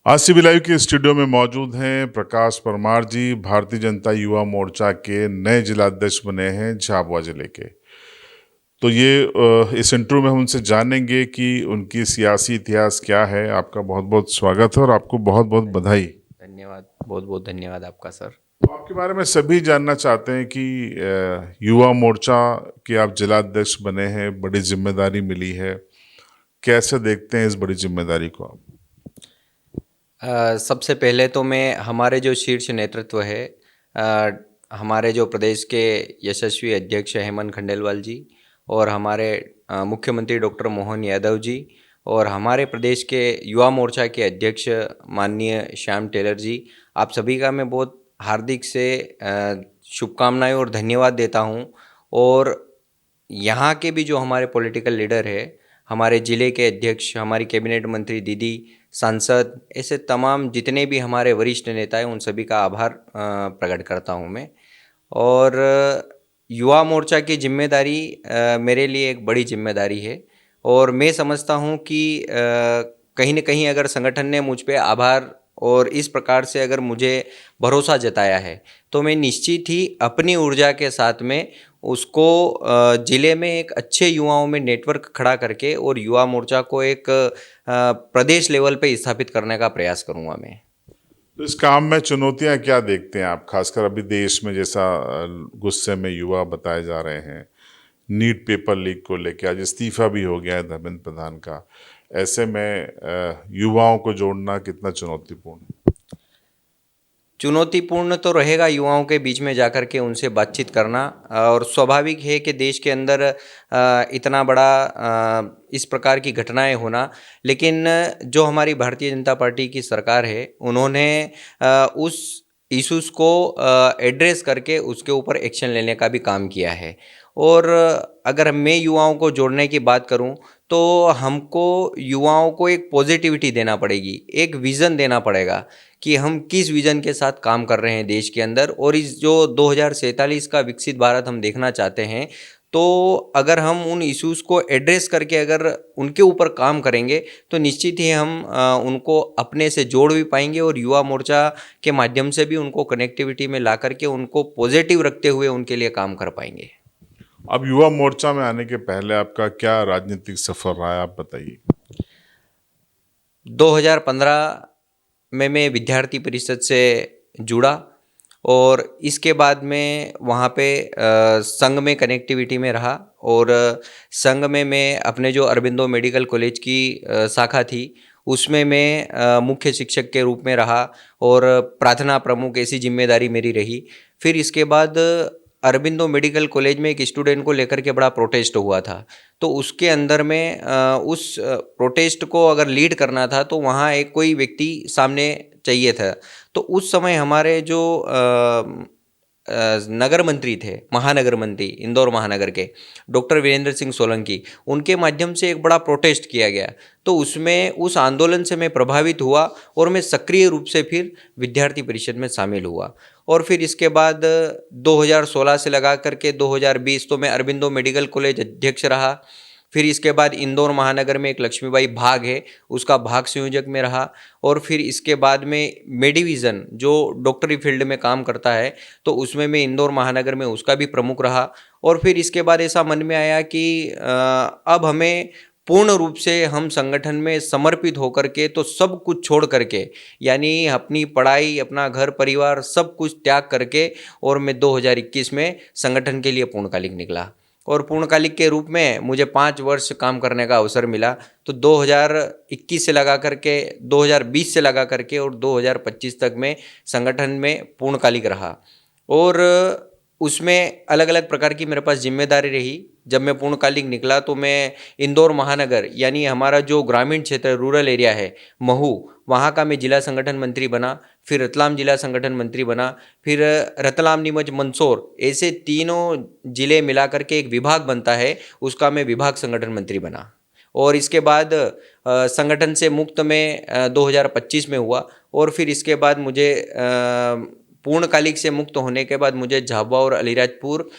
Asif live के studio में मौजूद हैं प्रकाश परमार जी। भारतीय जनता युवा मोर्चा के नए जिलाध्यक्ष बने हैं झाबुआ जिले के। तो इस इंटरव्यू में हम उनसे जानेंगे कि उनकी सियासी इतिहास क्या है। आपका बहुत बहुत स्वागत है और आपको बहुत बहुत बधाई। धन्यवाद, बहुत बहुत धन्यवाद आपका सर। तो आपके बारे में सभी जानना चाहते हैं कि युवा मोर्चा के आप जिलाध्यक्ष बने हैं, बड़ी जिम्मेदारी मिली है। कैसे देखते हैं इस बड़ी जिम्मेदारी को आप? सबसे पहले तो मैं हमारे जो शीर्ष नेतृत्व है, अ, हमारे जो प्रदेश के यशस्वी अध्यक्ष हेमंत खंडेलवाल जी और हमारे मुख्यमंत्री डॉक्टर मोहन यादव जी और हमारे प्रदेश के युवा मोर्चा के अध्यक्ष माननीय श्याम टेलर जी, आप सभी का मैं बहुत हार्दिक से शुभकामनाएं और धन्यवाद देता हूं। और यहाँ के भी जो हमारे पॉलिटिकल लीडर है, हमारे ज़िले के अध्यक्ष, हमारी कैबिनेट मंत्री दीदी, सांसद, ऐसे तमाम जितने भी हमारे वरिष्ठ नेता हैं, उन सभी का आभार प्रकट करता हूँ मैं। और युवा मोर्चा की जिम्मेदारी मेरे लिए एक बड़ी जिम्मेदारी है और मैं समझता हूँ कि कहीं न कहीं अगर संगठन ने मुझ पे आभार और इस प्रकार से अगर मुझे भरोसा जताया है, तो मैं निश्चित ही अपनी ऊर्जा के साथ में उसको ज़िले में एक अच्छे युवाओं में नेटवर्क खड़ा करके और युवा मोर्चा को एक प्रदेश लेवल पे स्थापित करने का प्रयास करूँगा मैं। तो इस काम में चुनौतियां क्या देखते हैं आप, खासकर अभी देश में जैसा गुस्से में युवा बताए जा रहे हैं, नीट पेपर लीक को लेकर आज इस्तीफा भी हो गया है धर्मेंद्र प्रधान का। ऐसे में युवाओं को जोड़ना कितना चुनौतीपूर्ण है? चुनौतीपूर्ण तो रहेगा युवाओं के बीच में जाकर के उनसे बातचीत करना, और स्वाभाविक है कि देश के अंदर इतना बड़ा इस प्रकार की घटनाएं होना। लेकिन जो हमारी भारतीय जनता पार्टी की सरकार है, उन्होंने उस इश्यूज़ को एड्रेस करके उसके ऊपर एक्शन लेने का भी काम किया है। और अगर मैं युवाओं को जोड़ने की बात करूं, तो हमको युवाओं को एक पॉजिटिविटी देना पड़ेगी, एक विज़न देना पड़ेगा कि हम किस विज़न के साथ काम कर रहे हैं देश के अंदर, और इस जो 2047 का विकसित भारत हम देखना चाहते हैं, तो अगर हम उन इश्यूज़ को एड्रेस करके अगर उनके ऊपर काम करेंगे, तो निश्चित ही हम उनको अपने से जोड़ भी पाएंगे और युवा मोर्चा के माध्यम से भी उनको कनेक्टिविटी में ला करके उनको पॉजिटिव रखते हुए उनके लिए काम कर पाएंगे। अब युवा मोर्चा में आने के पहले आपका क्या राजनीतिक सफर रहा है, आप बताइए। 2015 में मैं विद्यार्थी परिषद से जुड़ा और इसके बाद में वहाँ पे संघ में कनेक्टिविटी में रहा। और संघ में मैं अपने जो अरबिंदो मेडिकल कॉलेज की शाखा थी, उसमें मैं मुख्य शिक्षक के रूप में रहा और प्रार्थना प्रमुख ऐसी जिम्मेदारी मेरी रही। फिर इसके बाद अरबिंदो मेडिकल कॉलेज में एक स्टूडेंट को लेकर के बड़ा प्रोटेस्ट हुआ था, तो उसके अंदर में उस प्रोटेस्ट को अगर लीड करना था, तो वहाँ एक कोई व्यक्ति सामने चाहिए था। तो उस समय हमारे जो नगर मंत्री थे, महानगर मंत्री इंदौर महानगर के डॉक्टर वीरेंद्र सिंह सोलंकी, उनके माध्यम से एक बड़ा प्रोटेस्ट किया गया। तो उसमें उस आंदोलन से मैं प्रभावित हुआ और मैं सक्रिय रूप से फिर विद्यार्थी परिषद में शामिल हुआ। और फिर इसके बाद 2016 से लगा करके 2020 तो मैं अरबिंदो मेडिकल कॉलेज अध्यक्ष रहा। फिर इसके बाद इंदौर महानगर में एक लक्ष्मीबाई भाग है, उसका भाग संयोजक में रहा। और फिर इसके बाद में मेडिविज़न जो डॉक्टरी फील्ड में काम करता है, तो उसमें मैं इंदौर महानगर में उसका भी प्रमुख रहा। और फिर इसके बाद ऐसा मन में आया कि अब हमें पूर्ण रूप से हम संगठन में समर्पित होकर के, तो सब कुछ छोड़ करके, यानी अपनी पढ़ाई, अपना घर परिवार सब कुछ त्याग करके, और मैं 2021 में संगठन के लिए पूर्णकालिक निकला। और पूर्णकालिक के रूप में मुझे 5 वर्ष काम करने का अवसर मिला। तो 2021 से लगा करके 2020 से लगा करके और 2025 तक मैं संगठन में पूर्णकालिक रहा। और उसमें अलग अलग प्रकार की मेरे पास जिम्मेदारी रही। जब मैं पूर्णकालिक निकला, तो मैं इंदौर महानगर, यानी हमारा जो ग्रामीण क्षेत्र रूरल एरिया है महू, वहाँ का मैं जिला संगठन मंत्री बना। फिर रतलाम जिला संगठन मंत्री बना। फिर रतलाम, नीमच, मंदसौर, ऐसे तीनों जिले मिलाकर के एक विभाग बनता है, उसका मैं विभाग संगठन मंत्री बना। और इसके बाद संगठन से मुक्त में 2025 में हुआ। और फिर इसके बाद मुझे पूर्णकालिक से मुक्त होने के बाद मुझे झाबुआ और अलीराजपुर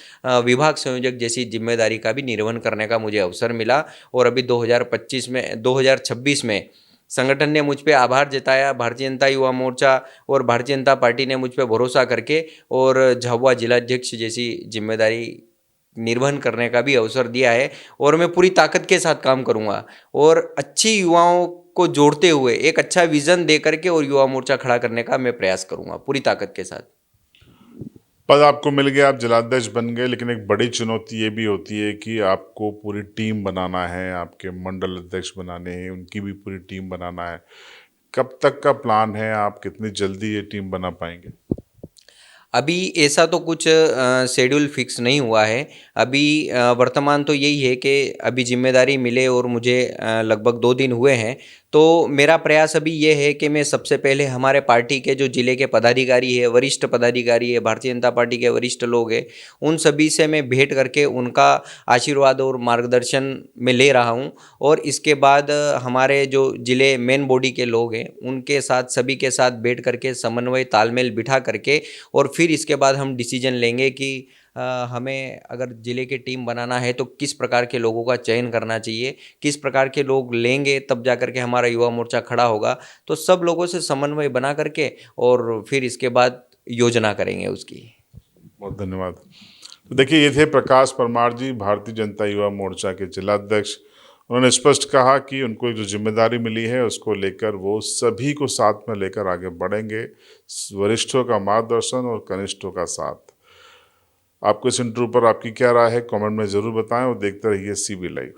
विभाग संयोजक जैसी जिम्मेदारी का भी निर्वहन करने का मुझे अवसर मिला। और अभी 2026 में संगठन ने मुझ पे आभार जताया, भारतीय जनता युवा मोर्चा और भारतीय जनता पार्टी ने मुझ पे भरोसा करके और झाबुआ जिलाध्यक्ष जैसी जिम्मेदारी निर्वहन करने का भी अवसर दिया है। और मैं पूरी ताकत के साथ काम करूंगा और अच्छी युवाओं को जोड़ते हुए एक अच्छा विजन दे करके और युवा मोर्चा खड़ा करने का मैं प्रयास करूंगा पूरी ताकत के साथ। पद आपको मिल गया, आप जिलाध्यक्ष बन गए, लेकिन एक बड़ी चुनौती ये भी होती है कि आपको पूरी टीम बनाना है, आपके मंडल अध्यक्ष बनाने हैं, उनकी भी पूरी टीम बनाना है। कब तक का प्लान है? आप कितनी जल्दी ये टीम बना पाएंगे? अभी ऐसा तो कुछ शेड्यूल फिक्स नहीं हुआ है। अभी वर्तमान तो यही है कि अभी जिम्मेदारी मिले और मुझे लगभग 2 दिन हुए हैं। तो मेरा प्रयास अभी ये है कि मैं सबसे पहले हमारे पार्टी के जो ज़िले के पदाधिकारी है, वरिष्ठ पदाधिकारी है, भारतीय जनता पार्टी के वरिष्ठ लोग हैं, उन सभी से मैं भेंट करके उनका आशीर्वाद और मार्गदर्शन मैं ले रहा हूँ। और इसके बाद हमारे जो ज़िले मेन बॉडी के लोग हैं, उनके साथ सभी के साथ बैठ करके समन्वय तालमेल बिठा करके और फिर इसके बाद हम डिसीजन लेंगे कि हमें अगर ज़िले की टीम बनाना है तो किस प्रकार के लोगों का चयन करना चाहिए, किस प्रकार के लोग लेंगे तब जा कर के हमारा युवा मोर्चा खड़ा होगा। तो सब लोगों से समन्वय बना करके और फिर इसके बाद योजना करेंगे उसकी। बहुत धन्यवाद। तो देखिए, ये थे प्रकाश परमार जी, भारतीय जनता युवा मोर्चा के जिलाध्यक्ष। उन्होंने स्पष्ट कहा कि उनको जो जिम्मेदारी मिली है उसको लेकर वो सभी को साथ में लेकर आगे बढ़ेंगे, वरिष्ठों का मार्गदर्शन और कनिष्ठों का साथ। आपको इस इंटरव्यू पर आपकी क्या राय है, कमेंट में ज़रूर बताएं और देखते रहिए CB लाइव।